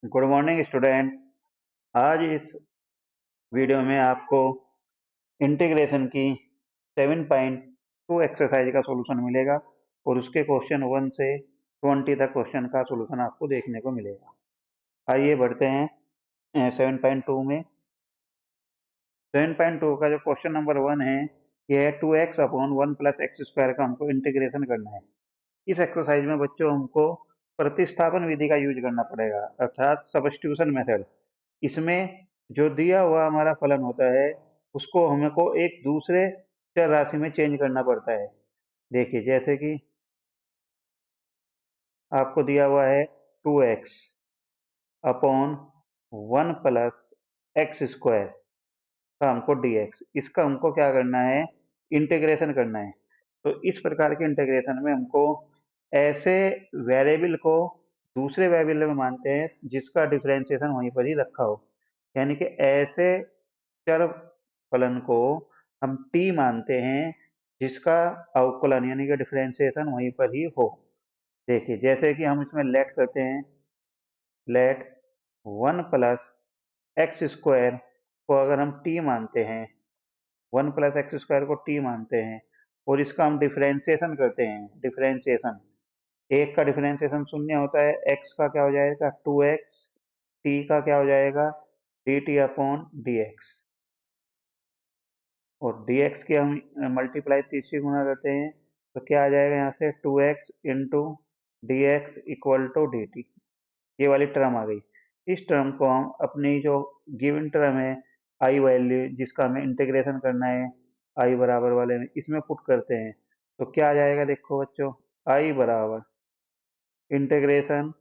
Good morning student. आज इस video में आपको इंटीग्रेशन की 7.2 एक्सरसाइज का सॉल्यूशन मिलेगा और उसके क्वेश्चन 1 से 20 तक क्वेश्चन का सॉल्यूशन आपको देखने को मिलेगा। आइए बढ़ते हैं 7.2 में। 7.2 का जो क्वेश्चन नंबर 1 है यह है 2x upon 1 plus x square का हमको इंटीग्रेशन करना है। इस एक्सरसाइज में बच्चों हमको प्रतिस्थापन विधि का यूज करना पड़ेगा, अर्थात सब्स्टिट्यूशन मेथड। इसमें जो दिया हुआ हमारा फलन होता है उसको हमको एक दूसरे चर राशि में चेंज करना पड़ता है। देखिए, जैसे कि आपको दिया हुआ है 2x upon 1 plus x square का हमको dx, इसका हमको क्या करना है, इंटीग्रेशन करना है। तो इस प्रकार के इंटीग्रेशन में हमको ऐसे वेरिएबल को दूसरे वेरिएबल में मानते हैं जिसका डिफरेंशिएशन वहीं पर ही रखा हो, यानी कि ऐसे चर फलन को हम t मानते हैं जिसका अवकलन यानी कि डिफरेंशिएशन वहीं पर ही हो। देखिए, जैसे कि हम इसमें लेट करते हैं, लेट 1 प्लस एक्स स्क्वायर को अगर हम t मानते हैं, 1 प्लस एक्स स्क्वायर को t मानते हैं और इसका हम डिफरेंशिएशन करते हैं। डिफरेंशिएशन, एक का डिफरेंशिएशन शून्य होता है, x का क्या हो जाएगा 2x, t का क्या हो जाएगा dt अपॉन dx, और dx की हम मल्टीप्लाई तीसरी गुना करते हैं तो क्या आ जाएगा यहाँ से 2x into d x equal to d t. ये वाली टर्म आ गई। इस टर्म को हम अपनी जो गिवन टर्म है आई वैल्यू जिसका हमें इंटीग्रेशन करना है आई बराबर वाले में, इसमें पुट करते हैं तो क्या आ जाएगा, देखो बच्चों, आई बराबर इंटीग्रेशन,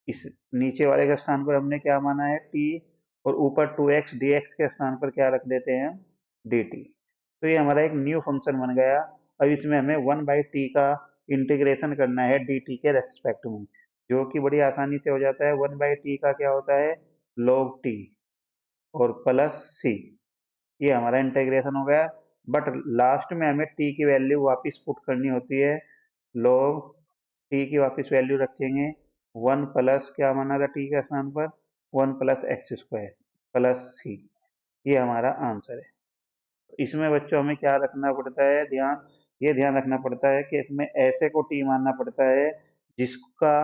इस नीचे वाले के स्थान पर हमने क्या माना है t, और ऊपर 2x dx के स्थान पर क्या रख देते हैं dt। तो ये हमारा एक न्यू फंक्शन बन गया। अब इसमें हमें 1/t का इंटीग्रेशन करना है dt के रेस्पेक्ट में, जो कि बड़ी आसानी से हो जाता है। 1/t का क्या होता है log t और प्लस c, ये हमारा इंटीग्रेशन हो गया। बट लास्ट में हमें t की वैल्यू वापस पुट करनी होती है, log t की वापस वैल्यू रखेंगे 1 प्लस क्या माना था t के स्थान पर 1 plus x square plus c, ये हमारा आंसर है। इसमें बच्चों हमें क्या रखना पड़ता है, ध्यान, ये ध्यान रखना पड़ता है कि इसमें ऐसे को t मानना पड़ता है जिसका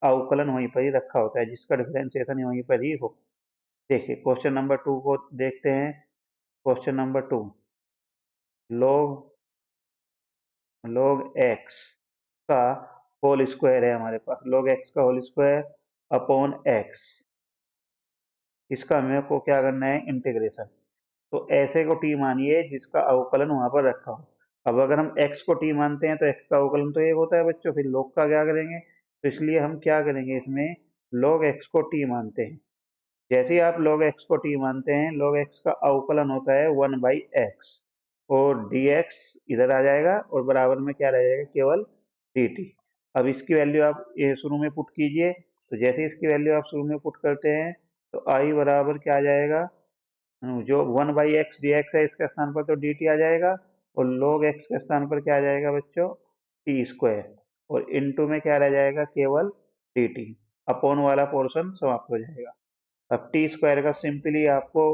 अवकलन वहीं पर ही रखा होता है, जिसका डिफरेंशिएशन वहीं पर ही हो। देखिए क्वेश्चन नंबर 2 को देखते हैं। क्वेश्चन नंबर 2, log x का होल स्क्वायर है हमारे पास, log x का होल स्क्वायर अपॉन x, इसका हमें को क्या करना है इंटीग्रेशन। तो ऐसे को t मानिए जिसका अवकलन वहां पर रखा हो। अब अगर हम x को t मानते हैं तो x का अवकलन तो एक होता है बच्चों, फिर log का क्या करेंगे, तो इसलिए हम क्या करेंगे, इसमें log x को t मानते हैं। जैसे ही आप log x को t मानते हैं, log x का अवकलन होता है 1/x, और dx इधर आ जाएगा और बराबर में क्या रह जाएगा, केवल dt। अब इसकी वैल्यू आप ये शुरू में पुट कीजिए, तो जैसे इसकी वैल्यू आप शुरू में पुट करते हैं तो i बराबर क्या आ जाएगा, जो 1/x dx है इसके स्थान पर तो dt आ जाएगा, और log x के स्थान पर क्या आ जाएगा बच्चों t स्क्वायर, और इनटू में क्या रह जाएगा, केवल dt। अपॉन वाला पोर्शन समाप्त हो जाएगा। अब टी स्क्वायर का सिंपली आपको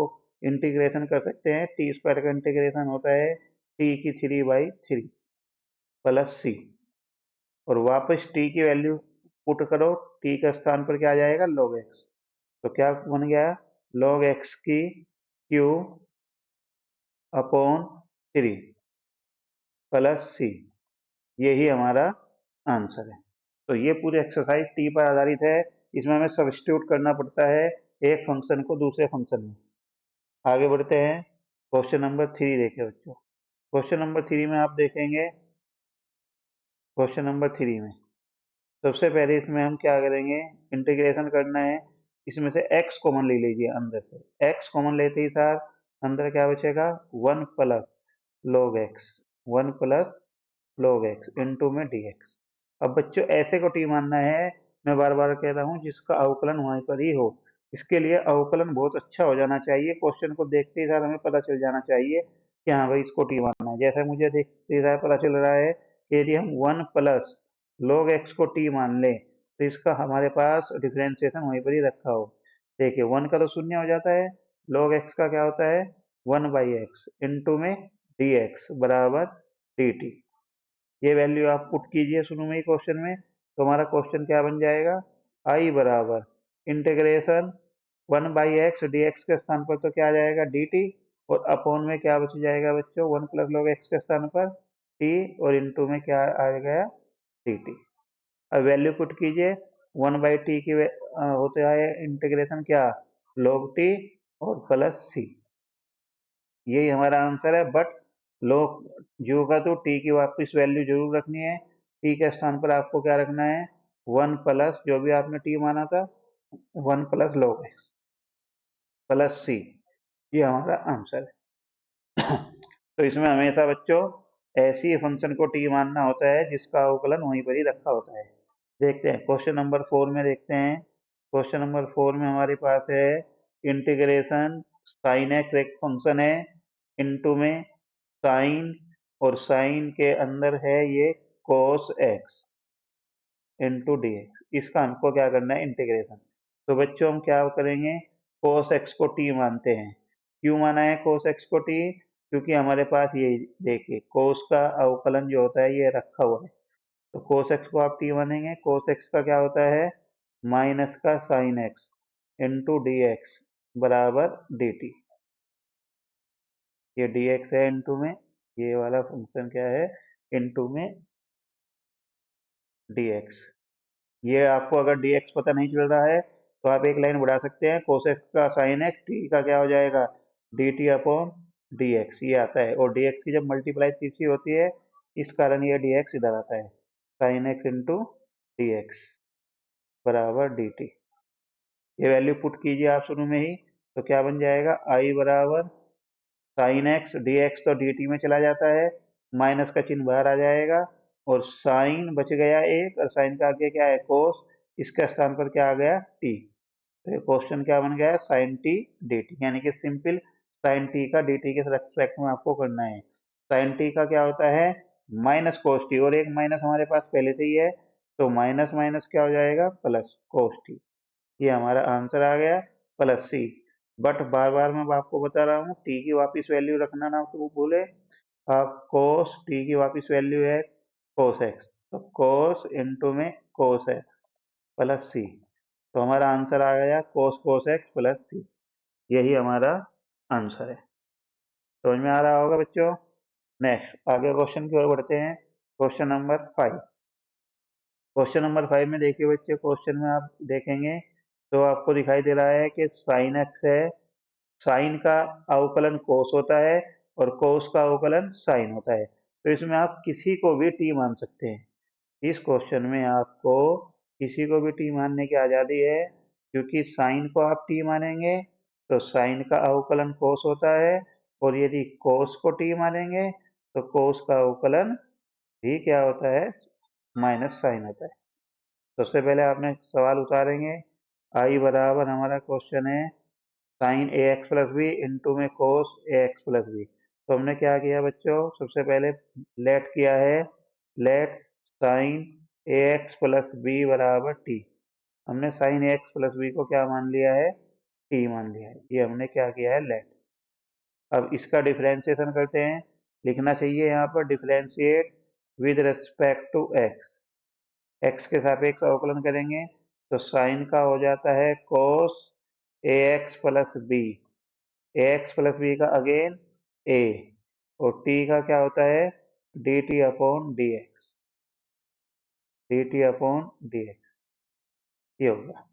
इंटीग्रेशन कर सकते हैं। टी स्क्वायर का इंटीग्रेशन होता है टी की 3/3 प्लस सी, और वापस टी की वैल्यू पुट करो, टी के स्थान पर क्या आ जाएगा log x, तो क्या बन गया log x की क्यू अपॉन 3 प्लस सी, यही हमारा आंसर है। तो ये पूरी एक्सरसाइज टी पर आधारित है। इसमें हमें सब्स्टिट्यूट करना पड़ता है एक फंक्शन को दूसरे फंक्शन में। आगे बढ़ते हैं, क्वेश्चन नंबर 3 देखें बच्चों। क्वेश्चन नंबर 3 में आप देखेंगे, क्वेश्चन नंबर 3 में सबसे पहले इसमें हम क्या करेंगे, इंटीग्रेशन करना है। इसमें से x कॉमन ले लीजिए, अंदर से x कॉमन लेते ही सार अंदर क्या बचेगा 1 plus log x, 1 plus log x into में dx। अब बच्चों ऐसे को t मानना है, मैं बार बार कह रहा हूँ, जिसका अवकलन वहीं पर ही हो। इसके लिए अवकलन बहुत अच्छा हो जाना चाहिए, क्वेश्चन को देखते ही सार हमें पता चल जाना चाहिए कि हाँ भाई इसको t मानना है। जैसे मुझे देखते ही सार पता चल रहा है कि यदि हम 1 प्लस log x को t मान लें तो इसका हमारे पास डिफरेंशिएशन वहीं पर ही रखा हो। देखिए 1 का तो शून्य हो जाता है, log x का क्या होता है 1/x इंटू में dx बराबर dt। ये वैल्यू आप पुट कीजिए शुरू में ही क्वेश्चन में, तो हमारा क्वेश्चन क्या बन जाएगा i बराबर इंटीग्रेशन 1/x dx के स्थान पर तो क्या आ जाएगा dt, और अपॉन में क्या बच जाएगा बच्चों 1 + log x के स्थान पर t, और इंटू में क्या आ गया dt। अब वैल्यू पुट कीजिए 1/t की होता है इंटीग्रेशन क्या log t और प्लस c, यही हमारा आंसर है। बट log जो होगा तो t की वापस वैल्यू जरूर रखनी है, t के स्थान पर आपको क्या रखना है 1 प्लस जो भी आपने t माना था 1 + log x प्लस c, ये हमारा आंसर है। तो इसमें हमेशा बच्चों ऐसी फंक्शन को t मानना होता है जिसका अवकलन वहीं पर ही रखा होता है। देखते हैं क्वेश्चन नंबर 4 में, देखते हैं क्वेश्चन नंबर 4 में हमारे पास है इंटीग्रेशन साइन एक्स एक फंक्शन है, इनटू में साइन, और साइन के अंदर है ये cos x into d x. इसका हमको क्या करना है इंटीग्रेशन। तो बच्चों हम क्या करेंगे cos x को t मानते हैं। क्यों माना है cos x को t, क्योंकि हमारे पास ये देखिए cos का अवकलन जो होता है ये रखा हुआ है, तो cos x को आप t मानेंगे, cos x का क्या होता है माइनस का sine x into d x बराबर dt। ये dx है इंटू में, ये वाला फंक्शन क्या है इंटू में dx। ये आपको अगर dx पता नहीं चल रहा है तो आप एक लाइन बढ़ा सकते हैं, cos x का sin x, t का क्या हो जाएगा dt अपॉन dx, ये आता है। और dx की जब मल्टीप्लाई तीसरी होती है इस कारण ये dx इधर आता है, sin x इंटू dx बराबर dt। ये वैल्यू पुट कीजिए आप शुरू में ही, तो क्या बन जाएगा i बराबर साइन एक्स डी एक्स तो डी टी में चला जाता है, माइनस का चिन्ह बाहर आ जाएगा, और साइन बच गया एक, और साइन का आगे क्या है कोस, इसके स्थान पर क्या आ गया टी। तो ये क्वेश्चन क्या बन गया साइन टी डी टी, यानी कि सिंपल साइन टी का डी टी के रेस्पेक्ट में आपको करना है। साइन टी का क्या होता है माइनस कोस टी, और एक माइनस हमारे पास पहले से ही है, तो माइनस माइनस क्या हो जाएगा प्लस कोस टी, ये हमारा आंसर आ गया प्लस सी। बट बार बार मैं आपको बता रहा हूँ टी की वापस वैल्यू रखना ना तो भूले आप, कोस टी की वापस वैल्यू है कोस एक्स, तो कोस इंटू में कोस एक्स प्लस सी, तो हमारा आंसर आ गया कोस कोस एक्स प्लस सी, यही हमारा आंसर है। समझ में आ रहा होगा बच्चों। नेक्स्ट आगे क्वेश्चन की ओर बढ़ते हैं, क्वेश्चन नंबर 5। क्वेश्चन नंबर 5 में देखिए बच्चे, क्वेश्चन में आप देखेंगे तो आपको दिखाई दे रहा है कि साइन एक्स है, साइन का अवकलन कोस होता है और कोस का अवकलन साइन होता है, तो इसमें आप किसी को भी टी मान सकते हैं। इस क्वेश्चन में आपको किसी को भी टी मानने की आज़ादी है, क्योंकि साइन को आप टी मानेंगे तो साइन का अवकलन कोस होता है, और यदि कोस को टी मानेंगे तो कोस का अवकलन भी क्या होता है माइनस साइन होता है। सबसे पहले आपने सवाल उतारेंगे, आई बराबर हमारा क्वेश्चन है sign a x plus b into में कोस ए एक्स प्लस बी। तो हमने क्या किया बच्चों, सबसे पहले लेट किया है, late sign a x plus B बराबर टी। हमने sign a x plus B को क्या मान लिया है टी मान लिया है, ये हमने क्या किया है लेट। अब इसका डिफ्रेंशिएशन करते हैं, लिखना चाहिए यहाँ पर differentiate with respect to x, x के सापेक्ष अवकलन करेंगे तो साइन का हो जाता है कोस a x plus B, A x plus b का अगेन ए, और टी का क्या होता है D T upon D x, D T upon D x, ये होगा।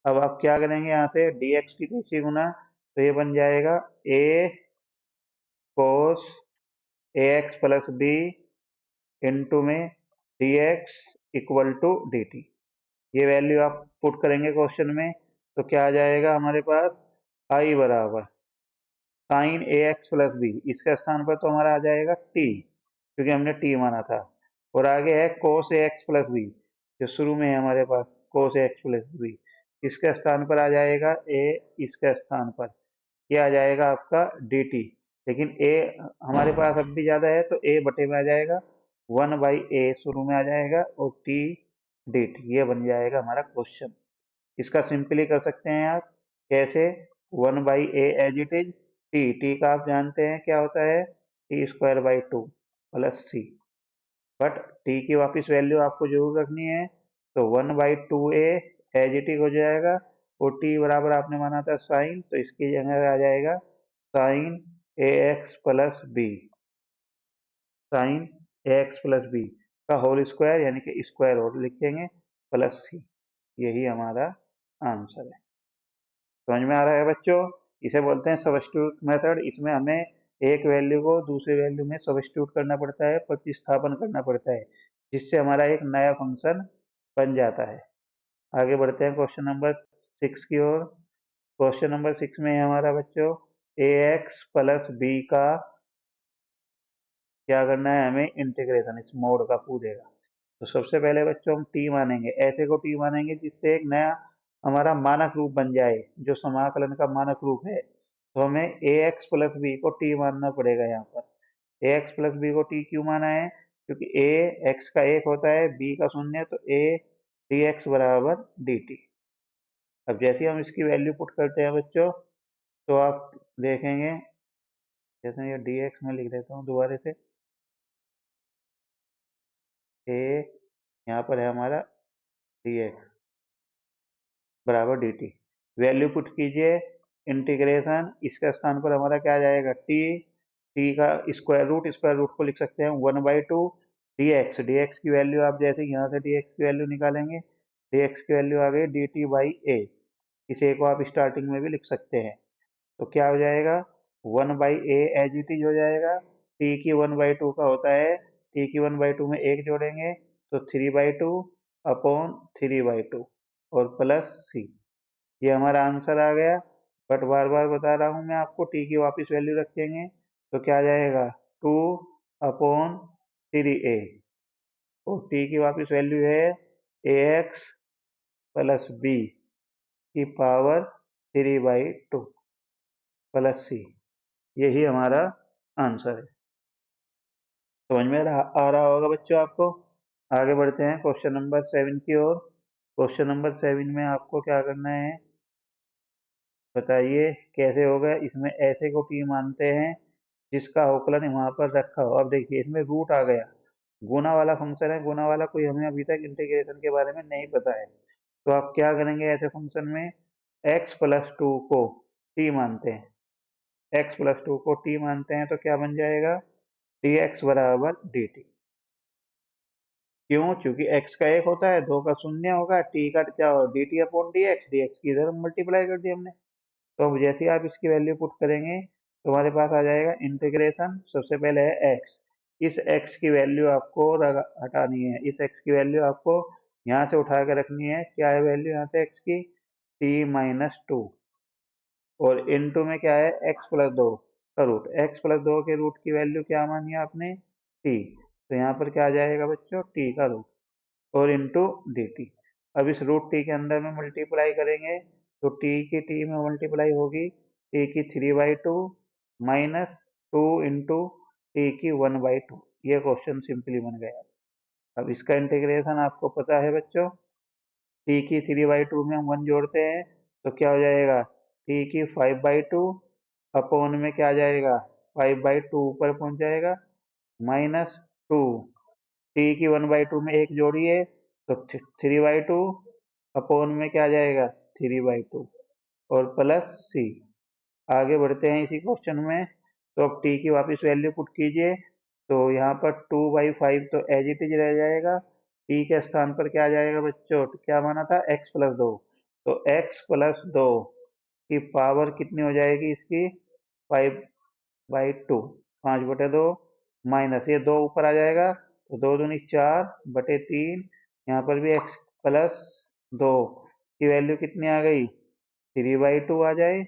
अब आप क्या करेंगे यहाँ से डी एक्स की तीसरी गुना, तो ये बन जाएगा a cos a x plus b into में d x equal to d t. ये वैल्यू आप पुट करेंगे क्वेश्चन में तो क्या आ जाएगा हमारे पास आई बराबर sine a x plus b, इसके स्थान पर तो हमारा आ जाएगा टी क्योंकि हमने टी माना था, और आगे है कोस ए एक्स प्लस बी जो शुरू में है हमारे पास कोस ए एक्स प्लस बी, इसके स्थान पर आ जाएगा ए, इसके स्थान पर ये आ जाएगा आपका डी टी, लेकिन ए हमारे पास अब भी ज़्यादा है तो ए बटे में आ जाएगा 1/a शुरू में आ जाएगा, और टी डी टी, ये बन जाएगा हमारा क्वेश्चन। इसका सिंपली कर सकते हैं आप, कैसे? 1/a as it is, T का आप जानते हैं क्या होता है, t² / 2 plus C, but T की वापस वैल्यू आपको जरूर रखनी है, तो 1/2a एज इट इज हो जाएगा, और टी बराबर आपने माना था साइन, तो इसकी जगह आ जाएगा sine ax plus b, sine ax plus b का होल स्क्वायर, यानी कि स्क्वायर और लिखेंगे, प्लस सी। यही हमारा आंसर है। समझ में आ रहा है बच्चों? इसे बोलते हैं सब्स्टिट्यूट मेथड। इसमें हमें एक वैल्यू को दूसरे वैल्यू में सब्स्टिट्यूट करना पड़ता है, प्रतिस्थापन करना पड़ता है, जिससे हमारा एक नया फंक्शन बन जाता है। आगे बढ़ते हैं क्वेश्चन नंबर 6 की ओर। क्वेश्चन नंबर 6 में है हमारा बच्चों, ax प्लस बी का क्या करना है, हमें इंटीग्रेशन इस मोड का पूछेगा। तो सबसे पहले बच्चों हम टी मानेंगे, ऐसे को टी मानेंगे जिससे एक नया हमारा मानक रूप बन जाए, जो समाकलन का मानक रूप है। तो हमें ए एक्स प्लस बी को टी मानना पड़ेगा। यहाँ पर ए एक्स प्लस बी को टी क्यों माना है? क्योंकि ए एक्स का 1 होता है, बी का 0, तो ए डी एक्स बराबर डी टी। अब जैसे हम इसकी वैल्यू पुट करते हैं बच्चों, तो आप देखेंगे, जैसे ये डी एक्स में लिख देता हूँ दोबारा से, ए यहाँ पर है हमारा डी एक्स बराबर डी टी। वैल्यू पुट कीजिए, इंटीग्रेशन, इसके स्थान पर हमारा क्या आ जाएगा, टी, टी का स्क्वायर रूट को लिख सकते हैं 1/2 डी एक्स की वैल्यू आप जैसे यहाँ से डी एक्स की वैल्यू निकालेंगे, डी एक्स की वैल्यू आ गई डी टी बाई ए। इसे को आप स्टार्टिंग में भी लिख सकते हैं। तो क्या हो जाएगा, 1/a एज इट इज हो जाएगा, टी की 1/2 का होता है, टी की 1/2 में 1 जोड़ेंगे तो 3/2 अपॉन 3/2 और प्लस सी। ये हमारा आंसर आ गया। बट बार बार बता रहा हूँ मैं आपको, टी की वापस वैल्यू रखेंगे तो क्या आ जाएगा, 2/3a, और टी की वापस वैल्यू है ax प्लस बी की पावर 3/2 प्लस सी। यही हमारा आंसर है। समझ में आ रहा होगा बच्चों आपको? आगे बढ़ते हैं क्वेश्चन नंबर 7 की ओर। क्वेश्चन नंबर 7 में आपको क्या करना है, बताइए कैसे होगा। इसमें ऐसे को टी मानते हैं जिसका अवकलन वहां पर रखा हो। अब देखिए इसमें रूट आ गया, गुना वाला फंक्शन है, गुना वाला कोई हमें अभी तक इंटीग्रेशन के बारे में नहीं पता है। तो आप क्या करेंगे, ऐसे फंक्शन में x+2 को टी मानते हैं, x+2 को टी मानते हैं, तो क्या बन जाएगा, dx बराबर dt। क्यों? क्योंकि x का 1 होता है, 2 का 0 होगा, t का क्या होगा, dt अपॉन dx, dx की इधर मल्टीप्लाई कर दी हमने। तो अब जैसे ही आप इसकी वैल्यू पुट करेंगे तो हमारे पास आ जाएगा इंटीग्रेशन, सबसे पहले है x, इस x की वैल्यू आपको हटानी है, इस x की वैल्यू आपको यहाँ से उठा के रखनी है। क्या है वैल्यू यहाँ पे x की, t-2, और इनटू में क्या है, x+2 का रूट, x+2 के रूट की वैल्यू क्या मानी है आपने, t, तो यहाँ पर क्या आ जाएगा बच्चों, t का रूट, और इंटू डी टी। अब इस रूट टी के अंदर में मल्टीप्लाई करेंगे तो टी में मल्टीप्लाई होगी, टी की 3/2 माइनस 2 इंटू टी की 1/2। ये क्वेश्चन सिंपली बन गया। अब इसका इंटीग्रेशन आपको पता है बच्चों, टी की 3/2 में हम 1 जोड़ते हैं तो क्या हो जाएगा, टी की 5/2 अपॉन में क्या आ जाएगा, 5/2 ऊपर पहुंच जाएगा, माइनस 2, टी की 1/2 में 1 जोड़िए तो 3/2 अपॉन में क्या आ जाएगा, 3/2 और प्लस सी। आगे बढ़ते हैं इसी क्वेश्चन में। तो अब टी की वापस वैल्यू पुट कीजिए, तो यहाँ पर 2/5 तो एज इट इज रह जाएगा, टी के स्थान पर क्या आ जाएगा बच्चों, तो क्या माना था, x+2, तो x+2 की पावर कितनी हो जाएगी इसकी, 5/2, 5/2 माइनस ये 2 ऊपर आ जाएगा, तो 2 दूनी 4/3, यहाँ पर भी x+2 की वैल्यू कितनी आ गई, 3/2 आ जाए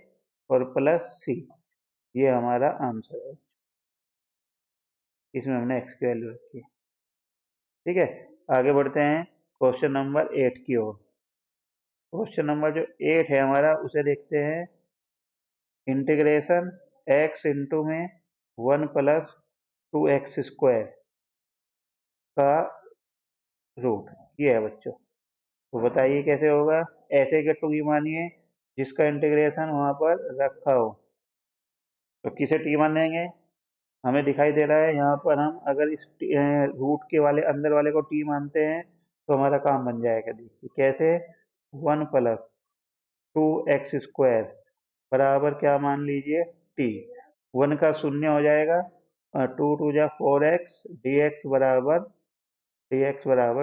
और प्लस सी। ये हमारा आंसर है, इसमें हमने x की वैल्यू रखी है। ठीक है, आगे बढ़ते हैं क्वेश्चन नंबर 8 की ओर। क्वेश्चन नंबर जो 8 है हमारा, उसे देखते हैं, इंटीग्रेशन x इंटू में 1 प्लस 2x² का रूट, ये है बच्चों। तो बताइए कैसे होगा। ऐसे के टू की मानिए जिसका इंटीग्रेशन वहां पर रखा हो, तो किसे टी मानेंगे। हमें दिखाई दे रहा है यहाँ पर, हम अगर इस रूट के वाले अंदर वाले को टी मानते हैं तो हमारा काम बन जाएगा। देखिए कैसे, 1 + 2x² बराबर क्या मान लीजिए टी। 1 का शून्य हो जाएगा, 2 × 2 = 4x, dx बराबर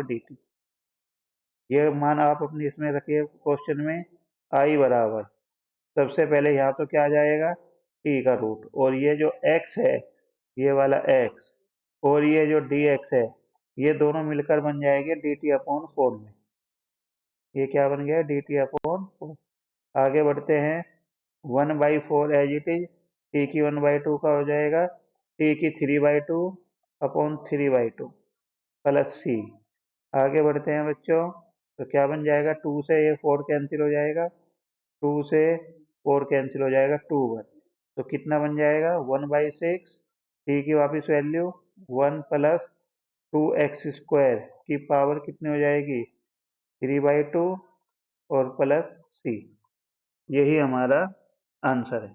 dt। ये मान आप अपने इसमें रखिए क्वेश्चन में, आई बराबर, सबसे पहले यहाँ तो क्या आ जाएगा, टी का रूट, और ये जो x है, ये वाला x, और ये जो dx है, ये दोनों मिलकर बन जाएंगे dt/4 में। ये क्या बन गया, dt/4। आगे बढ़ते हैं, 1/4 एज इट इज, टी की 1/2 का हो जाएगा टी की 3/2/3/2 प्लस सी। आगे बढ़ते हैं बच्चों, तो क्या बन जाएगा, 2 से ये 4 कैंसिल हो जाएगा, 2 से 4 कैंसिल हो जाएगा, 2 1, तो कितना बन जाएगा, 1/6। टी की वापस वैल्यू 1 + 2x² की पावर कितनी हो जाएगी, 3/2 और प्लस सी। यही हमारा आंसर है।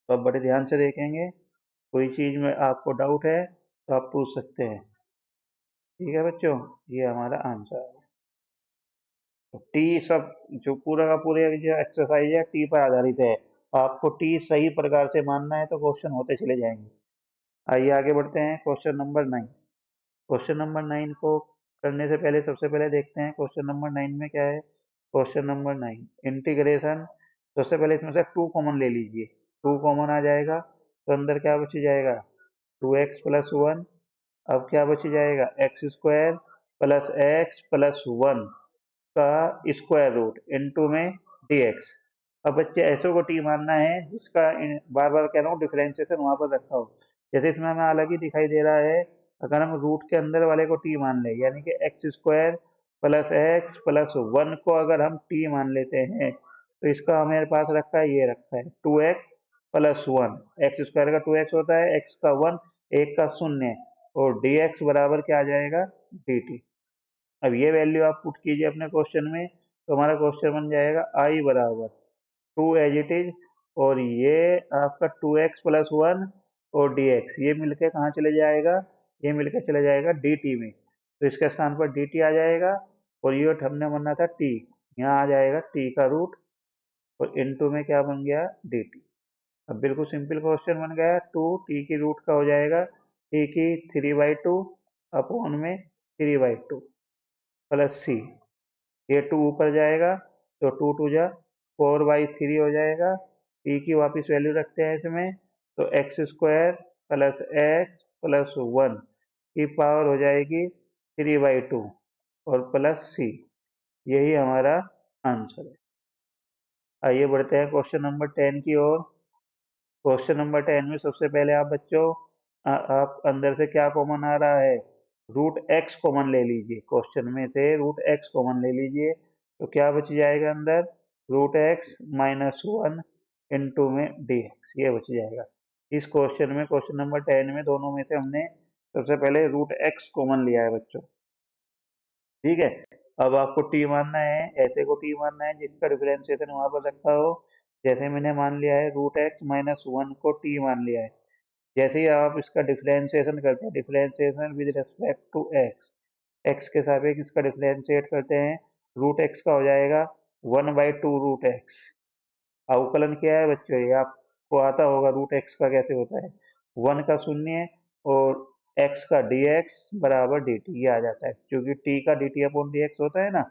तो आप बड़े ध्यान से देखेंगे, कोई चीज़ में आपको डाउट है तो आप पूछ सकते हैं। ठीक है बच्चों, ये हमारा आंसर है। तो टी सब जो पूरा का पूरा जो एक्सरसाइज है टी पर आधारित है। आपको टी सही प्रकार से मानना है तो क्वेश्चन होते चले जाएंगे। आइए आगे बढ़ते हैं, क्वेश्चन नंबर 9। क्वेश्चन नंबर 9 को करने से पहले सबसे पहले देखते हैं क्वेश्चन नंबर 9 में क्या है। Question number 9 integration. सबसे पहले इसमें से 2 कॉमन ले लीजिए, 2 कॉमन आ जाएगा तो अंदर क्या बच जाएगा, 2x + 1। अब क्या बच जाएगा, x² + x + 1 का स्क्वायर रूट इनटू में dx। अब बच्चे ऐसे को टी मानना है जिसका बार बार कह रहा हूँ डिफरेंशिएशन वहां पर रखा हो। जैसे इसमें हमें अलग ही दिखाई दे रहा है, अगर हम रूट के अंदर वाले को टी मान लें, यानी कि x² + x + 1 को अगर हम टी मान लेते हैं, तो इसका हमारे पास रखा है, ये रखा है 2x + 1। x² का 2x होता है, x का 1, 1 का 0, और dx बराबर क्या आ जाएगा, dt। अब ये वैल्यू आप पुट कीजिए अपने क्वेश्चन में, तो हमारा क्वेश्चन बन जाएगा आई बराबर 2 एज इट इज, और ये आपका 2x + 1 और dx, ये मिलके कहाँ चले जाएगा, ये मिलके चले जाएगा dt में। तो इसके स्थान पर dt आ जाएगा, और ये हमने माना था t, यहाँ आ जाएगा t का रूट, और इनटू में क्या बन गया, dt। अब बिल्कुल सिंपल क्वेश्चन बन गया, 2 t की रूट का हो जाएगा t की 3/2/3/2 प्लस सी। ये 2 ऊपर जाएगा तो 2 2 जा 4/3 हो जाएगा। टी की वापस वैल्यू रखते हैं इसमें, तो x² + x + 1 की पावर हो जाएगी 3/2 और प्लस सी। यही हमारा आंसर है। आइए बढ़ते हैं क्वेश्चन नंबर 10 की ओर। क्वेश्चन नंबर 10 में सबसे पहले आप बच्चों, आप अंदर से क्या कॉमन आ रहा है, √x कॉमन ले लीजिए। क्वेश्चन में से √x कॉमन ले लीजिए, तो क्या बच जाएगा अंदर, √x - 1 इनटू में dx, ये बच जाएगा। इस क्वेश्चन में, क्वेश्चन नंबर 10 में दोनों में से हमने सबसे पहले √x कॉमन लिया है बच्चों। ठीक है, अब आपको टी मानना है, ऐसे को टी मानना है जिसका डिफरेंशिएशन वहां पर रखा हो। जैसे मैंने मान लिया है √x - 1 को टी मान लिया है। जैसे ही आप इसका डिफरेंशिएशन करते हैं, differentiation with respect to x, x के सापेक्ष इसका डिफरेंशिएट करते हैं, √x का हो जाएगा 1/2 √x। अवकलन क्या है बच्चों, ये आपको आता होगा √x का कैसे होता है, 1 का 0 और x का dx बराबर dt, ये आ जाता है क्योंकि t का dt/dx होता है ना।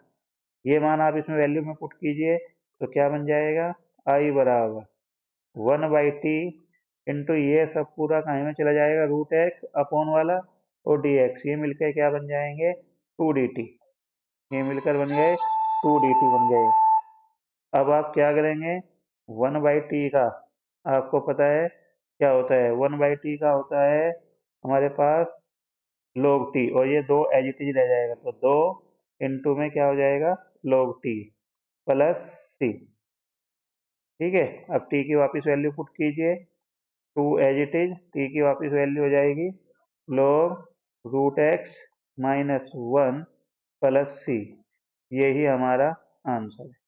ये मान आप इसमें वैल्यू में पुट कीजिए, तो क्या बन जाएगा, i बराबर 1/t इंटू ये सब पूरा कहीं में चला जाएगा, √x वाला और dx, ये मिलकर क्या बन जाएंगे, 2dt। ये मिलकर बन गए 2dt बन गए। अब आप क्या करेंगे, 1/t का आपको पता है क्या होता है, 1/t का होता है हमारे पास log t, और ये 2 एज इट इज रह जाएगा, तो 2 इंटू में क्या हो जाएगा, log t प्लस सी। ठीक है, अब t की वापस वैल्यू पुट कीजिए, 2 एज इट इज, t की वापस वैल्यू हो जाएगी log √x - 1 प्लस सी। यही हमारा आंसर है।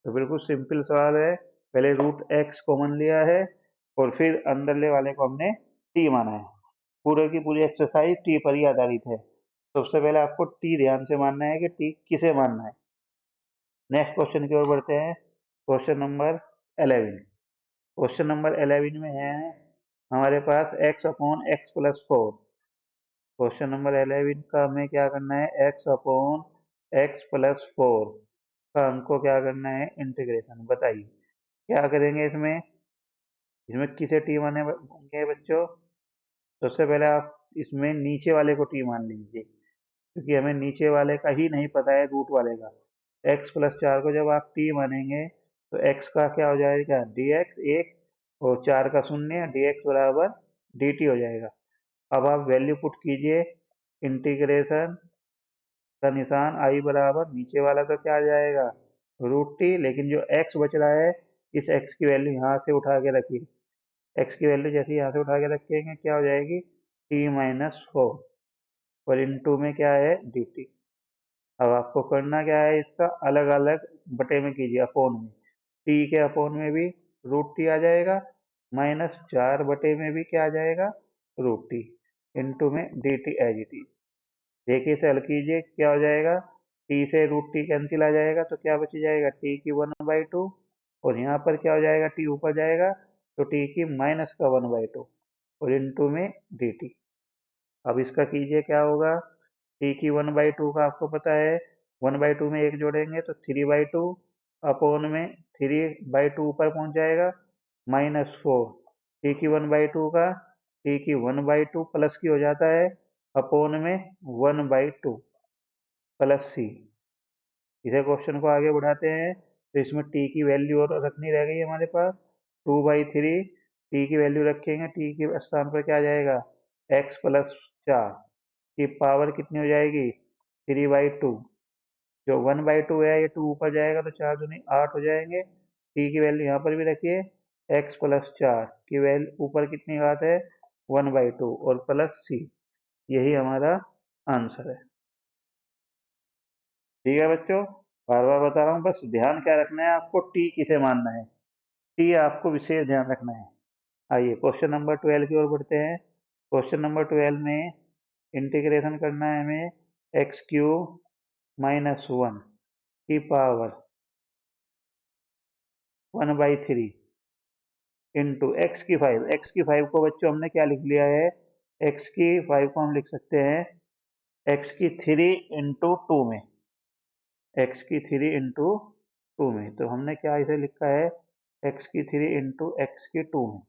तो बिल्कुल सिंपल सवाल है, पहले रूट एक्स कॉमन लिया है और फिर अंदरले वाले को हमने टी माना है। पूरे की पूरी एक्सरसाइज टी पर ही आधारित है। तो सबसे पहले आपको टी ध्यान से मानना है कि टी किसे मानना है। नेक्स्ट क्वेश्चन की ओर बढ़ते हैं। Question number 11। क्वेश्चन नंबर 11 में है हमारे पास x upon x plus 4। Question number 11 का हमें क्या करना है, x अपॉन एक्स प्लस 4 का हमको क्या करना है, इंटीग्रेशन। बताइए क्या करेंगे इसमें। इसमें किसे टी माने होंगे बच्चों। सबसे पहले आप इसमें नीचे वाले को टी मान लीजिए, क्योंकि हमें नीचे वाले का ही नहीं पता है रूट वाले का। x प्लस 4 को जब आप टी मानेंगे तो x का क्या हो जाएगा, dx 1 और 4 का 0, dx बराबर dt हो जाएगा। अब आप वैल्यू पुट कीजिए, इंटीग्रेशन का निशान i बराबर नीचे वाला तो क्या आ जाएगा, रूट टी, लेकिन जो x बच रहा है इस x की वैल्यू यहाँ से उठा के रखिए। x की वैल्यू जैसे यहाँ से उठा के रखेंगे क्या हो जाएगी, t माइनस 4 और इनटू में क्या है dt। अब आपको करना क्या है, इसका अलग अलग बटे में कीजिए, अपोन में। टी के अपोन में भी रूट टी आ जाएगा, -4 बटे में भी क्या आ जाएगा, रूट टी, इंटू में d t as it is. देखिए इसे हल कीजिए क्या हो जाएगा, टी से रूट टी कैंसिल आ जाएगा तो क्या बच जाएगा, टी की 1/2 और यहाँ पर क्या हो जाएगा, टी ऊपर जाएगा तो टी की माइनस का 1/2 और इंटू में डी टी। अब इसका कीजिए क्या होगा, टी की 1/2 का आपको पता है, 1/2 में एक जोड़ेंगे तो 3/2 अपोन में 3/2 ऊपर पहुंच जाएगा, -4 टी की 1/2 का टी की 1/2 प्लस की हो जाता है अपोन में 1/2 प्लस सी। इसे क्वेश्चन को आगे बढ़ाते हैं तो इसमें टी की वैल्यू और रखनी रह गई हमारे पास 2/3। टी की वैल्यू रखेंगे, टी के स्थान पर क्या आ जाएगा, x प्लस 4 की पावर कितनी हो जाएगी, 3/2। जो 1/2 है ये 2 ऊपर जाएगा तो 4 दूनी 8 हो जाएंगे। टी की वैल्यू यहाँ पर भी रखिए, x प्लस 4 की वैल्यू ऊपर कितनी घात है, 1/2 और प्लस सी। यही हमारा आंसर है। ठीक है बच्चों, बार बार बता रहा हूँ, बस ध्यान क्या रखना है आपको, टी किसे मानना है, टी आपको विशेष ध्यान रखना है। आइए क्वेश्चन नंबर 12 की ओर बढ़ते हैं। क्वेश्चन नंबर 12 में इंटीग्रेशन करना है हमें x³ -1 की पावर 1/3 इंटू x की 5 को बच्चों हमने क्या लिख लिया है, x की 5 को हम लिख सकते हैं x की 3 इंटू 2 में, x की 3 इंटू 2 में। तो हमने क्या इसे लिखा है, x की 3 इंटू एक्स की 2 में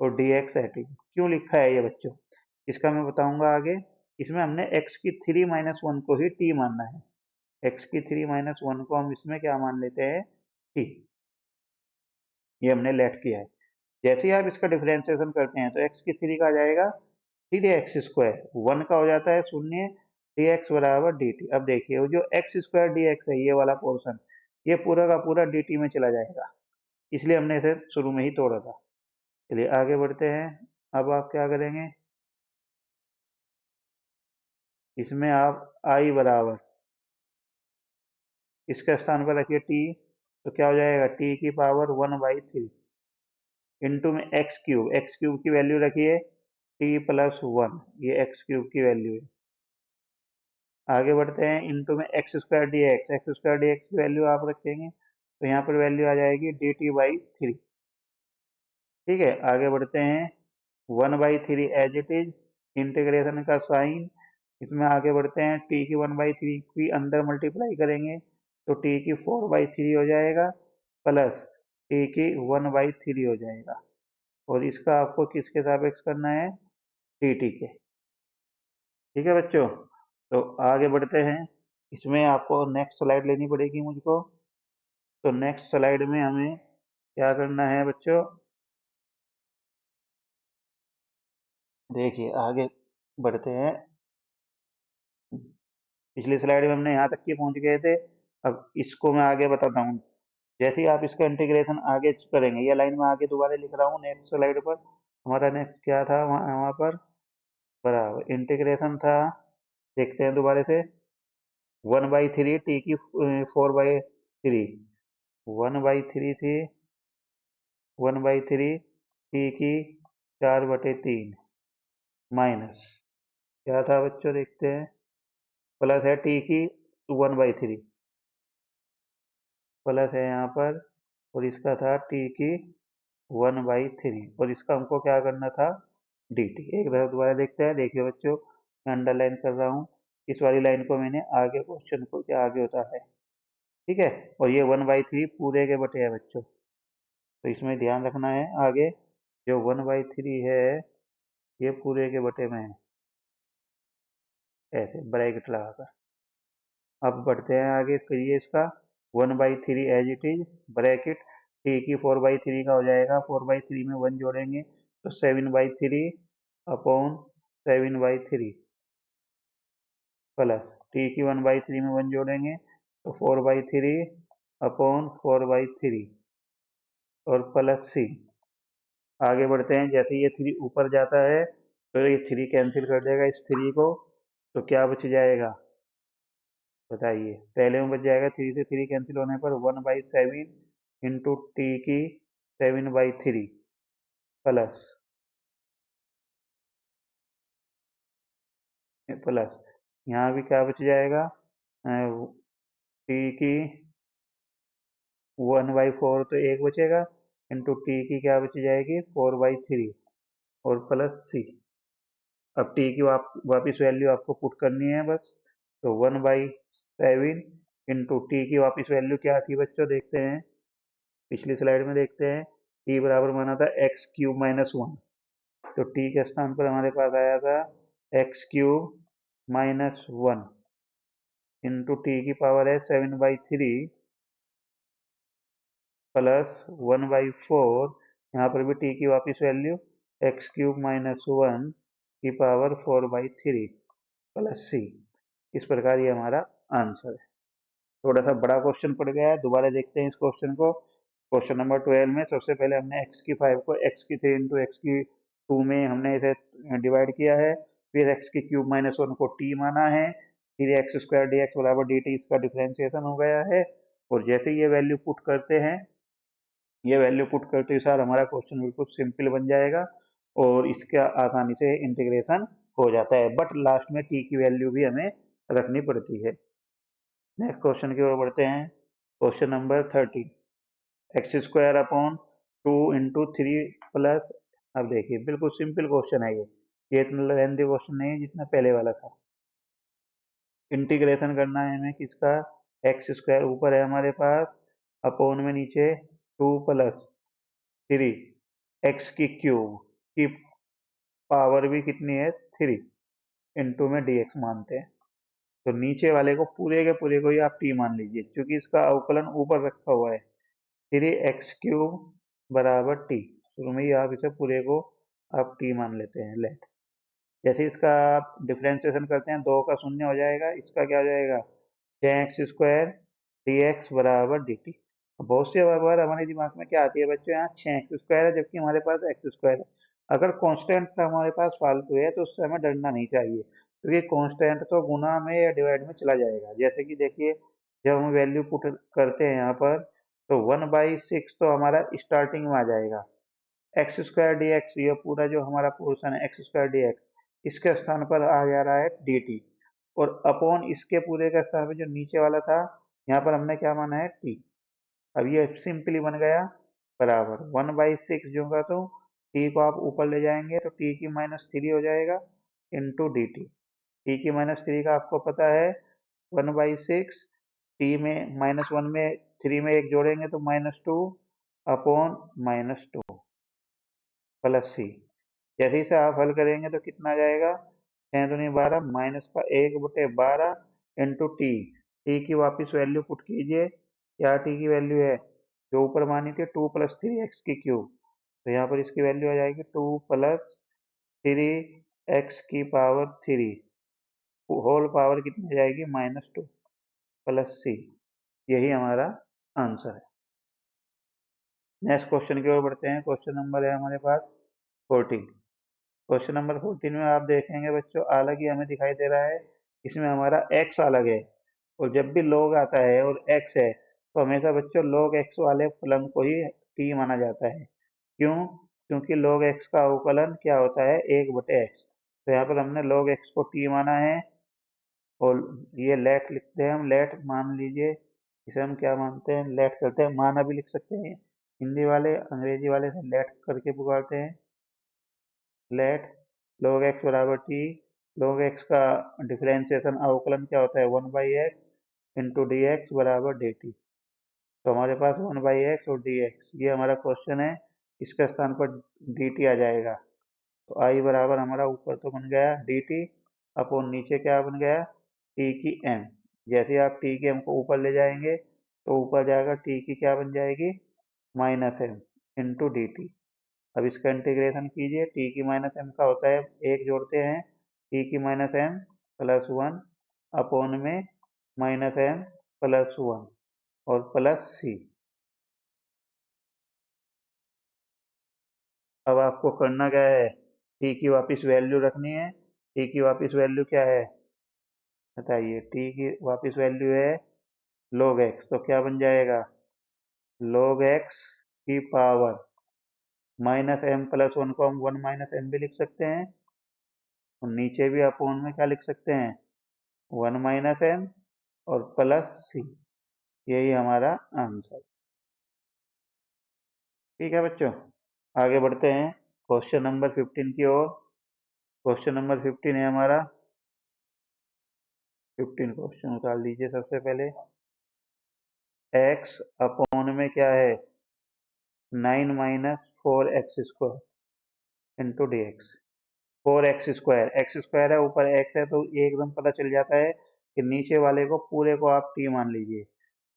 और dx है टी। क्यों लिखा है ये बच्चों, इसका मैं बताऊंगा आगे। इसमें हमने x की 3 माइनस 1 को ही t मानना है, x की 3 माइनस 1 को हम इसमें क्या मान लेते हैं, t। ये हमने लेट किया है। जैसे ही आप इसका डिफरेंशिएशन करते हैं तो x की 3 का आ जाएगा 3x², 1 का हो जाता है 0, dx बराबर dt। अब देखिए वो जो x² dx है ये वाला पोर्शन, ये पूरा का पूरा dt में चला जाएगा, इसलिए हमने इसे शुरू में ही तोड़ा था। चलिए आगे बढ़ते हैं। अब आप क्या करेंगे, इसमें आप i बराबर इसके स्थान पर रखिए t, तो क्या हो जाएगा, t की पावर 1/3 इंटू में x³ की वैल्यू रखिए t प्लस 1, ये x³ की वैल्यू है। आगे बढ़ते हैं, इंटू में x² dx की वैल्यू आप रखेंगे तो यहाँ पर वैल्यू आ जाएगी dt/3। ठीक है, आगे बढ़ते हैं, 1/3 एज इट इज, इंटीग्रेशन का साइन। इसमें आगे बढ़ते हैं, t की 1/3 की अंदर मल्टीप्लाई करेंगे तो t की 4/3 हो जाएगा प्लस t की 1/3 हो जाएगा और इसका आपको किसके सापेक्ष करना है, dt के। ठीक है बच्चों, तो आगे बढ़ते हैं। इसमें आपको नेक्स्ट स्लाइड लेनी पड़ेगी मुझको, तो नेक्स्ट स्लाइड में हमें क्या करना है बच्चों, देखिए आगे बढ़ते हैं। पिछली स्लाइड में हमने यहाँ तक की पहुँच गए थे, अब इसको मैं आगे बताता हूँ। जैसे ही आप इसका इंटीग्रेशन आगे करेंगे, ये लाइन में आगे दोबारा लिख रहा हूँ नेक्स्ट स्लाइड पर। हमारा नेक्स्ट क्या था वहाँ पर, बराबर इंटीग्रेशन था। देखते हैं दोबारा से, 1/3 टी की 4/3, 1/3 थी 1/3 टी की 4/3 माइनस क्या था बच्चों, देखते हैं, प्लस है टी की 1/3 प्लस है यहाँ पर, और इसका था टी की 1/3 और इसका हमको क्या करना था, डी टी। एक बार दोबारा देखते हैं, देखिए बच्चों मैं अंडरलाइन कर रहा हूँ, इस वाली लाइन को मैंने आगे क्वेश्चन को क्या आगे होता है, ठीक है, और ये 1/3 पूरे के बटे है बच्चों, तो इसमें ध्यान रखना है आगे, जो 1/3 है ये पूरे के बटे में है, ऐसे ब्रैकेट लगाकर। अब बढ़ते हैं आगे, करिए इसका 1/3 as it is bracket, t की 4/3 का हो जाएगा, 4/3 में 1 जोड़ेंगे तो 7/3 अपॉन 7/3 प्लस टी की 1/3 में 1 जोड़ेंगे तो 4/3 अपॉन 4/3 और प्लस सी। आगे बढ़ते हैं, जैसे ये 3 ऊपर जाता है तो ये 3 कैंसिल कर देगा इस 3 को, तो क्या बच जाएगा बताइए, पहले में बच जाएगा 3 से 3 कैंसिल होने पर 1/7 इंटू टी की 7/3 प्लस प्लस यहाँ भी क्या बच जाएगा, टी की 1/4 तो 1 बचेगा इंटू टी की क्या बच जाएगी 4/3 और प्लस सी। अब टी की वापिस वैल्यू आपको पुट करनी है बस, तो 1/7 इंटू टी की वापिस वैल्यू क्या थी बच्चों, देखते हैं पिछली स्लाइड में, देखते हैं टी बराबर माना था x³ - 1, तो टी के स्थान पर हमारे पास आया था x³ - 1 इंटू टी की पावर है 7/3 प्लस 1/4, यहाँ पर भी टी की वापिस वैल्यू x³ - 1 की पावर 4/3 प्लस सी। इस प्रकार ये हमारा आंसर है। थोड़ा सा बड़ा क्वेश्चन पड़ गया है, दोबारा देखते हैं इस क्वेश्चन को। क्वेश्चन नंबर 12 में सबसे पहले हमने x³ को x³ इंटू x³ में हमने इसे डिवाइड किया है, फिर x³ - 1 को t माना है, फिर x² dx बराबर dt इसका डिफ्रेंसिएशन हो गया है, और जैसे ये वैल्यू पुट करते हैं, ये वैल्यू पुट करते ही सार हमारा क्वेश्चन बिल्कुल सिंपल बन जाएगा और इसका आसानी से इंटीग्रेशन हो जाता है, बट लास्ट में टी की वैल्यू भी हमें रखनी पड़ती है। नेक्स्ट क्वेश्चन की ओर बढ़ते हैं, question number 13, x² upon 2 into 3 plus, अब देखिए बिल्कुल सिंपल क्वेश्चन है ये इतना लेंथी क्वेश्चन नहीं है जितना पहले वाला था। इंटीग्रेशन करना है हमें किसका, x² ऊपर है हमारे पास, अपॉन में नीचे 2 प्लस 3 x³ की पावर भी कितनी है 3 इंटू में dx मानते हैं, तो नीचे वाले को पूरे के पूरे को ही आप t मान लीजिए, क्योंकि इसका अवकलन ऊपर रखा हुआ है 3x³ बराबर t, शुरू में ही आप इसे पूरे को आप t मान लेते हैं। लेट जैसे इसका आप डिफ्रेंसिएशन करते हैं, 2 का शून्य हो जाएगा, इसका क्या हो जाएगा 6x² dx बराबर dt। बहुत सी बार हमारे दिमाग में क्या आती है बच्चों, यहाँ 6x² है जबकि हमारे पास x² है, अगर कांस्टेंट हमारे पास फालतू है तो उससे हमें डरना नहीं चाहिए, क्योंकि कांस्टेंट तो गुना में या डिवाइड में चला जाएगा। जैसे कि देखिए जब हम वैल्यू पुट करते हैं यहाँ पर, तो 1/6 तो हमारा स्टार्टिंग में आ जाएगा, x² dx ये पूरा जो हमारा पोर्शन है x² dx, इसके स्थान पर आ जा रहा है dt, और अपॉन इसके पूरे का स्थान पर जो नीचे वाला था यहाँ पर हमने क्या माना है t। अब ये सिंपली बन गया बराबर 1/6 जो का, तो t को आप ऊपर ले जाएंगे तो t की -3 हो जाएगा इंटू डी टी। टी की -3 का आपको पता है 1/6, t में -1 में 3 में 1 जोड़ेंगे तो -2 अपॉन -2 प्लस सी। जैसे इसे आप हल करेंगे तो कितना आ जाएगा, 6 दूनी 12 माइनस का 1/12 इंटू टी, टी की वापिस वैल्यू पुट कीजिए, क्या टी की वैल्यू है जो ऊपर मानी थी 2 + 3x³, तो यहाँ पर इसकी वैल्यू आ जाएगी 2 + 3x³ होल पावर कितनी आ जाएगी -2 प्लस सी। यही हमारा आंसर है। नेक्स्ट क्वेश्चन की ओर बढ़ते हैं, क्वेश्चन नंबर है हमारे पास 14। क्वेश्चन नंबर 14 में आप देखेंगे बच्चों अलग ही हमें दिखाई दे रहा है, इसमें हमारा x अलग है और जब भी log आता है और x है तो हमेशा बच्चों log x वाले फलन को ही t माना जाता है। क्यों? क्योंकि log x का अवकलन क्या होता है, 1/x। तो यहाँ पर हमने log x को t माना है और ये लेट लिखते हैं हम, लेट मान लीजिए, इसे हम क्या मानते हैं, लेट करते हैं, माना भी लिख सकते हैं। हिंदी वाले अंग्रेजी वाले से लेट करके पुकारते हैं। लेट log x बराबर t, log x का डिफरेंशिएशन अवकलन क्या होता है, 1/x इंटू डी एक्स बराबर डी टी। तो हमारे पास 1/x और dx, ये हमारा क्वेश्चन है। इसके स्थान पर dt आ जाएगा। तो i बराबर हमारा ऊपर तो बन गया dt, अपॉन नीचे क्या बन गया, t की m। जैसे ही आप t की m को ऊपर ले जाएंगे तो ऊपर जाएगा t की क्या बन जाएगी, -m इंटू डी टी। अब इसका इंटीग्रेशन कीजिए, t की -m का होता है, एक जोड़ते हैं, t की -m प्लस 1 अपॉन में -m प्लस 1 और प्लस c। अब आपको करना क्या है, t की वापस वैल्यू रखनी है। t की वापस वैल्यू क्या है बताइए, t की वापस वैल्यू है log x, तो क्या बन जाएगा, log x की पावर -m प्लस 1 को हम 1 - m भी लिख सकते हैं, और नीचे भी अपॉन में क्या लिख सकते हैं, 1 - m और प्लस c। यही हमारा आंसर। ठीक है बच्चों, आगे बढ़ते हैं क्वेश्चन नंबर 15 की ओर। क्वेश्चन नंबर 15 है हमारा, 15 क्वेश्चन निकाल लीजिए। सबसे पहले x अपॉन में क्या है, 9 - 4x² into d x. 4x², x² है, ऊपर x है, तो ये एकदम पता चल जाता है कि नीचे वाले को पूरे को आप t मान लीजिए।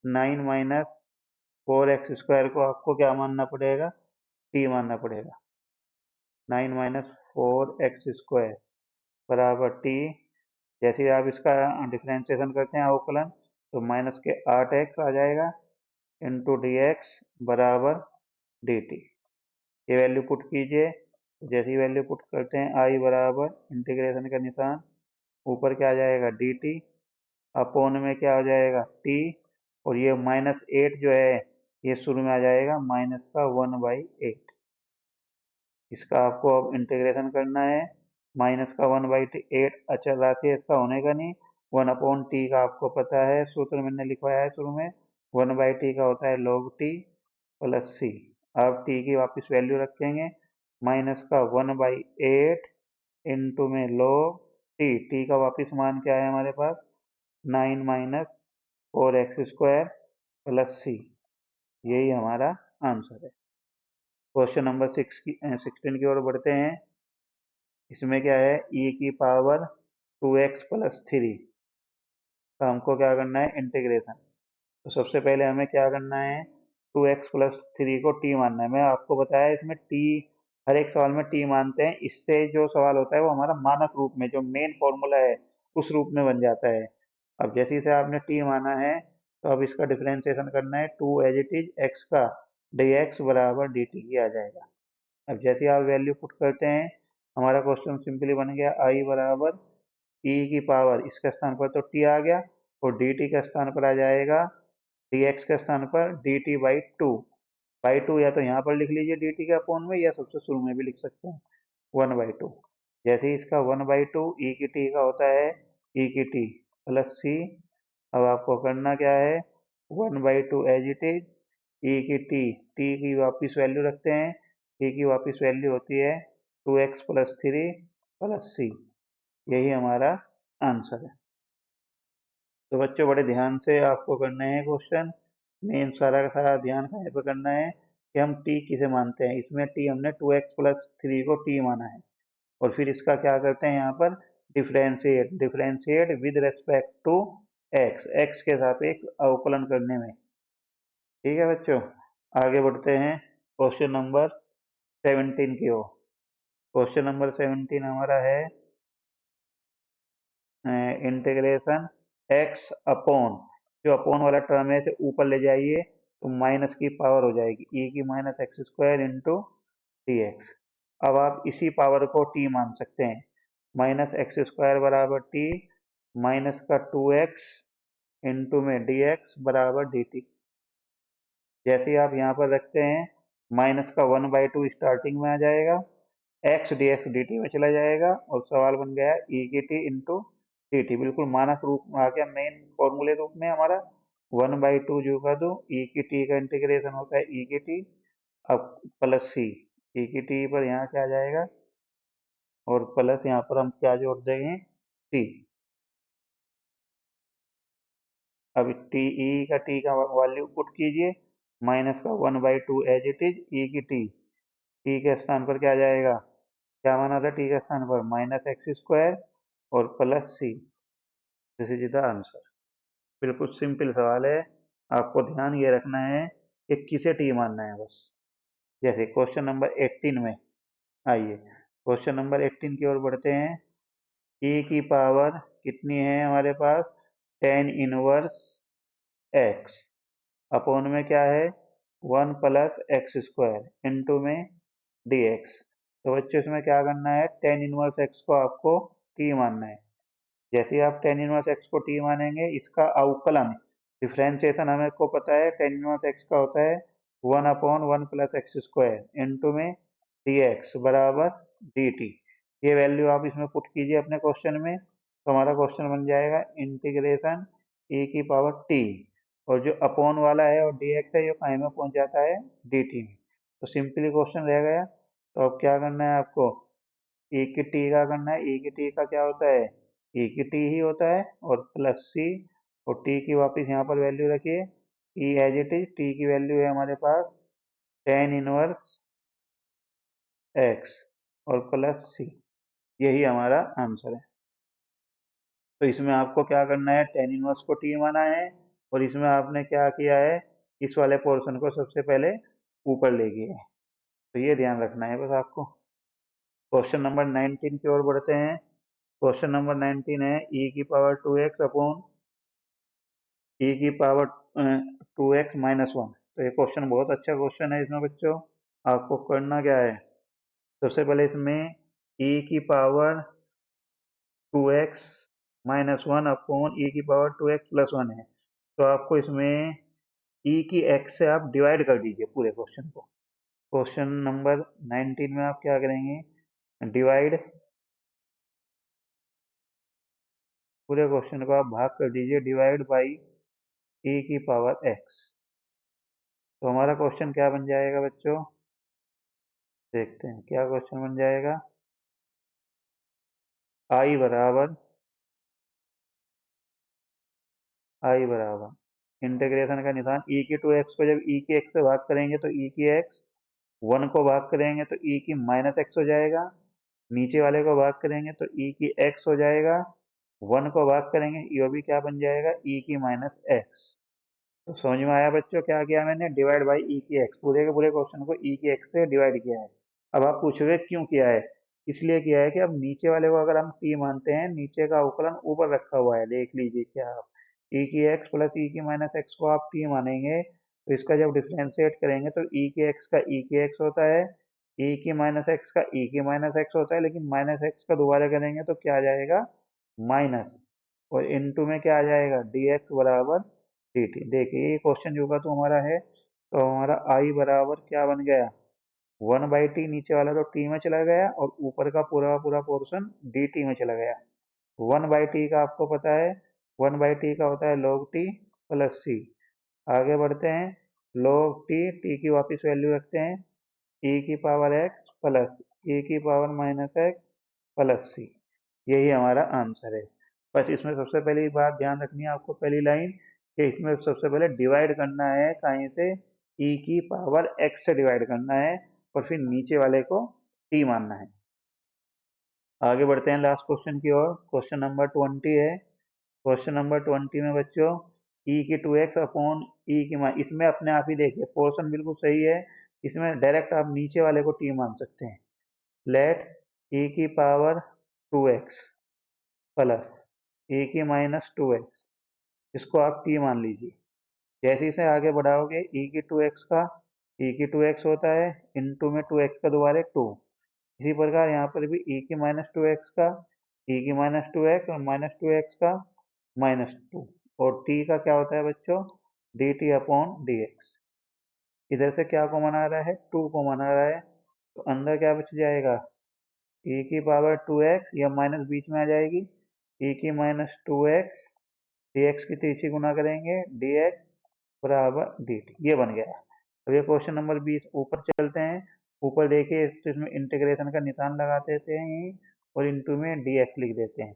9 - 4x² को आपको क्या मानना पड़ेगा, t मानना पड़ेगा। 9 - 4x² बराबर t। जैसे ही आप इसका डिफरेंशिएशन करते हैं अवकलन, तो माइनस के 8x आ जाएगा इंटू डी एक्स बराबर डी टी। ये वैल्यू पुट कीजिए। जैसी वैल्यू पुट करते हैं, आई बराबर इंटीग्रेशन का निशान, ऊपर क्या आ जाएगा डी टी, अपॉन में क्या हो जाएगा टी, और ये -8 जो है ये शुरू में आ जाएगा माइनस का 1/8। इसका आपको अब इंटीग्रेशन करना है। माइनस का 1/8 अचल राशि है, इसका होने का नहीं। 1/t का आपको पता है, सूत्र मैंने लिखवाया है शुरू में, 1/t का होता है log t प्लस c। अब t की वापस वैल्यू रखेंगे, माइनस का 1/8 इंटू में log t का वापस मान क्या है हमारे पास, 9 - 4x² प्लस c। यही हमारा आंसर है। क्वेश्चन नंबर 16 की ओर बढ़ते हैं। इसमें क्या है, e की पावर 2x प्लस 3 का हमको क्या करना है, इंटीग्रेशन। तो सबसे पहले हमें क्या करना है, 2x प्लस 3 को t मानना है। मैं आपको बताया इसमें t, हर एक सवाल में t मानते हैं, इससे जो सवाल होता है वो हमारा मानक रूप में, जो मेन फॉर्मूला है उस रूप में बन जाता है। अब जैसे ही से आपने t माना है, तो अब इसका डिफरेंशिएशन करना है, 2 एज इट इज x का dx बराबर dt की आ जाएगा। अब जैसे आप वैल्यू पुट करते हैं, हमारा क्वेश्चन सिंपली बन गया, i बराबर e की पावर, इसके स्थान पर तो t आ गया, और dt के स्थान पर आ जाएगा, dx के स्थान पर dt/2 या तो यहाँ पर लिख लीजिए dt के अपॉन में, या सबसे शुरू में भी लिख सकते हैं 1/2। जैसे ही इसका 1/2 e की t का होता है, e की t प्लस c। अब आपको करना क्या है, 1/2 एज इट इज, e की t की वापस वैल्यू रखते हैं, t की वापस वैल्यू होती है 2x प्लस 3 प्लस c। यही हमारा आंसर है। तो बच्चों बड़े ध्यान से आपको करना है क्वेश्चन, मेन सारा का सारा ध्यान कहाँ पे करना है कि हम t किसे मानते हैं। इसमें t हमने 2x प्लस 3 को t माना है, और फिर इसका क्या करते हैं यहाँ पर, differentiate, differentiate with respect to x, x के सापेक्ष अवकलन करने में। ठीक है बच्चों, आगे बढ़ते हैं क्वेश्चन नंबर 17 की ओर। क्वेश्चन नंबर 17 हमारा है इंटीग्रेशन x अपॉन, जो अपॉन वाला टर्म है इसे ऊपर ले जाइए तो माइनस की पावर हो जाएगी e की -x² इंटू डी एक्स। अब आप इसी पावर को t मान सकते हैं, -x² बराबर t, माइनस का 2x इंटू में dx बराबर dt। जैसे ही आप यहाँ पर रखते हैं माइनस का 1/2 स्टार्टिंग में आ जाएगा, x dx dt में चला जाएगा और सवाल बन गया e की t इंटू dt। बिल्कुल मानक रूप में आ गया, मेन फॉर्मूले रूप में हमारा 1/2 जो का दो e की t का इंटीग्रेशन होता है e की t अब प्लस c e की t पर यहाँ क्या आ जाएगा और प्लस यहाँ पर हम क्या जोड़ देंगे c। अब टी ई का टी का वैल्यू पुट कीजिए, माइनस का 1/2 एज इट इज ई की टी के स्थान पर क्या जाएगा, क्या माना था टी के स्थान पर -x² और plus c. This is the answer. बिल्कुल सिंपल सवाल है, आपको ध्यान ये रखना है कि किसे टी मानना है बस। जैसे क्वेश्चन नंबर 18 में आइए, क्वेश्चन नंबर 18 की ओर बढ़ते हैं। ई की पावर कितनी है हमारे पास, tan इनवर्स x अपॉन में क्या है 1 प्लस x² इंटू में dx। तो बच्चों इसमें क्या करना है, tan इनवर्स x को आपको t मानना है। जैसे ही आप tan इनवर्स x को t मानेंगे, इसका अवकलन डिफ्रेंशिएशन हमें को पता है tan इनवर्स x का होता है 1/1 प्लस x² इंटू में dx बराबर dt। ये वैल्यू आप इसमें पुट कीजिए अपने क्वेश्चन में, तो हमारा क्वेश्चन बन जाएगा इंटीग्रेशन e की पावर t और जो अपॉन वाला है और dx है, ये काहे में पहुंच जाता है dt में। तो सिंपली क्वेश्चन रह गया। तो अब क्या करना है आपको, e की t का करना है, e की t का क्या होता है e की t ही होता है और प्लस c और t की वापस यहाँ पर वैल्यू रखिए e as it is. t की वैल्यू है हमारे पास tan इनवर्स x और प्लस c, यही हमारा आंसर है। तो इसमें आपको क्या करना है, tan इनवर्स को t माना है और इसमें आपने क्या किया है, इस वाले पोर्शन को सबसे पहले ऊपर ले गया है। तो ये ध्यान रखना है बस आपको। क्वेश्चन नंबर 19 की ओर बढ़ते हैं। क्वेश्चन नंबर 19 है e की पावर 2x अपॉन e की पावर 2x माइनस 1। तो ये क्वेश्चन बहुत अच्छा क्वेश्चन है। इसमें बच्चों आपको करना क्या है, सबसे पहले इसमें e की power 2x minus 1 upon e की पावर 2x प्लस 1 है। तो आपको इसमें e की x से आप डिवाइड कर दीजिए पूरे क्वेश्चन को। क्वेश्चन नंबर 19 में आप क्या करेंगे, डिवाइड, पूरे क्वेश्चन को आप भाग कर दीजिए डिवाइड बाई e की पावर x। तो हमारा क्वेश्चन क्या बन जाएगा बच्चों, देखते हैं क्या क्वेश्चन बन जाएगा। i बराबर इंटीग्रेशन का निशान e की 2x को जब e की x से भाग करेंगे तो e की x, 1 को भाग करेंगे तो e की माइनस x हो जाएगा, नीचे वाले को भाग करेंगे तो e की x हो जाएगा, 1 को भाग करेंगे ये भी क्या बन जाएगा e की माइनस x। तो समझ में आया बच्चों क्या किया मैंने, डिवाइड बाई ई की एक्स, पूरे के पूरे क्वेश्चन को ई की एक्स से डिवाइड किया है। अब आप पूछोगे क्यों किया है, इसलिए किया है कि अब नीचे वाले को अगर हम टी मानते हैं, नीचे का अवकलन ऊपर रखा हुआ है, देख लीजिए क्या आप ई की एक्स प्लस ई की माइनस एक्स को आप टी मानेंगे तो इसका जब डिफ्रेंशिएट करेंगे तो ई के एक्स का ई के एक्स होता है, ई की माइनस एक्स का ई की माइनस एक्स होता है, लेकिन माइनस एक्स का दोबारा करेंगे तो क्या आ जाएगा माइनस, और इनटू में क्या आ जाएगा डी एक्स बराबर डी टी। देखिए ये क्वेश्चन जो का तो हमारा है, तो हमारा आई बराबर क्या बन गया 1/t, नीचे वाला तो टी में चला गया और ऊपर का पूरा पूरा पोर्शन डी टी में चला गया। 1/t का आपको पता है 1/t का होता है log t प्लस सी। आगे बढ़ते हैं, log t की वापस वैल्यू रखते हैं e की पावर x प्लस e की पावर माइनस x प्लस सी, यही हमारा आंसर है। बस इसमें सबसे पहली बात ध्यान रखनी है आपको, पहली लाइन कि इसमें सबसे पहले डिवाइड करना है कहीं से, e की पावर x से डिवाइड करना है और फिर नीचे वाले को t मानना है। आगे बढ़ते हैं लास्ट क्वेश्चन की ओर। क्वेश्चन नंबर 20 है। क्वेश्चन नंबर 20 में बच्चों e की 2x अपॉन e की इसमें अपने आप ही देखिए पोर्शन बिल्कुल सही है, इसमें डायरेक्ट आप नीचे वाले को t मान सकते हैं। लेट e की पावर 2x प्लस e की माइनस 2x, इसको आप t मान लीजिए। जैसे इसे आगे बढ़ाओगे e की 2x का e की 2x होता है इंटू में 2x का दोबारा 2, इसी प्रकार यहाँ पर भी e की माइनस 2x का e की माइनस 2x और माइनस 2x का माइनस 2 और t का क्या होता है बच्चों, dt अपॉन dx। इधर से क्या कॉमन आ रहा है, 2 कॉमन आ रहा है, तो अंदर क्या बच जाएगा, e की पावर 2x, या माइनस बीच में आ जाएगी, e की माइनस 2x, dx की तीसरी गुना करेंगे, dx बराबर dt। ये बन गया। अब ये क्वेश्चन नंबर 20 ऊपर चलते हैं। ऊपर देखिए, तो इसमें इंटीग्रेशन का निशान लगा देते हैं और इनटू में dx लिख देते हैं।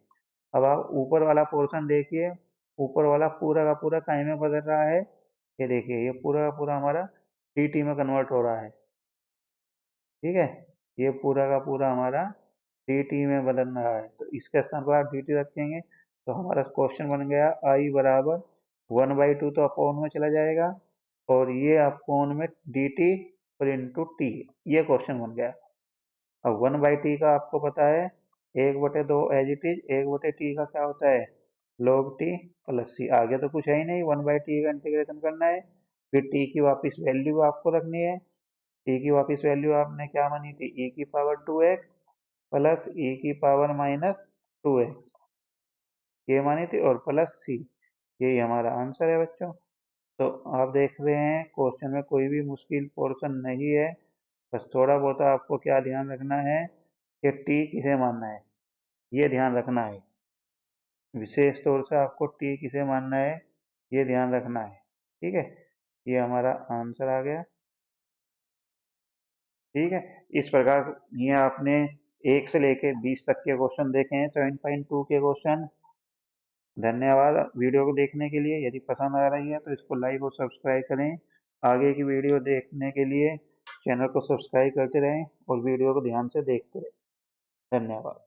अब आप ऊपर वाला पोर्शन देखिए, ऊपर वाला पूरा का पूरा काय में बदल रहा है, ये देखिए, ये पूरा का पूरा हमारा dt में कन्वर्ट हो रहा है। ठीक है, ये पूरा का पूरा हमारा dt में बदल रहा है, तो इसके स्थान पर आप dt रखेंगे, तो हमारा क्वेश्चन बन गया i बराबर 1/2, तो अपॉन में चला जाएगा, और ये अपॉन में dt और इंटू टी, ये क्वेश्चन बन गया। अब 1/t का आपको पता है, 1/2 एज इट इज, 1/t का क्या होता है, log t प्लस c। आगे तो कुछ है ही नहीं, 1/t का इंटीग्रेशन करना है, फिर t की वापस वैल्यू आपको रखनी है। e की वापस वैल्यू आपने क्या मानी थी, e की पावर 2x प्लस e की पावर माइनस 2x, ये मानी थी, और प्लस c। यही हमारा आंसर है बच्चों। तो आप देख रहे हैं क्वेश्चन में कोई भी मुश्किल पोर्शन नहीं है, बस थोड़ा बहुत आपको क्या ध्यान रखना है कि t किसे मानना है, ये ध्यान रखना है। विशेष तौर से आपको t किसे मानना है, ये ध्यान रखना है। ठीक है, ये हमारा आंसर आ गया। ठीक है, इस प्रकार ये आपने 1 से लेके 20 तक के क्वेश्चन देखे हैं, 7.2 के क्वेश्चन। धन्यवाद वीडियो को देखने के लिए। यदि पसंद आ रही है तो इसको लाइक और सब्सक्राइब करें। आगे की वीडियो देखने के लिए चैनल को सब्सक्राइब करते रहें और वीडियो को ध्यान से देखते रहें। धन्यवाद।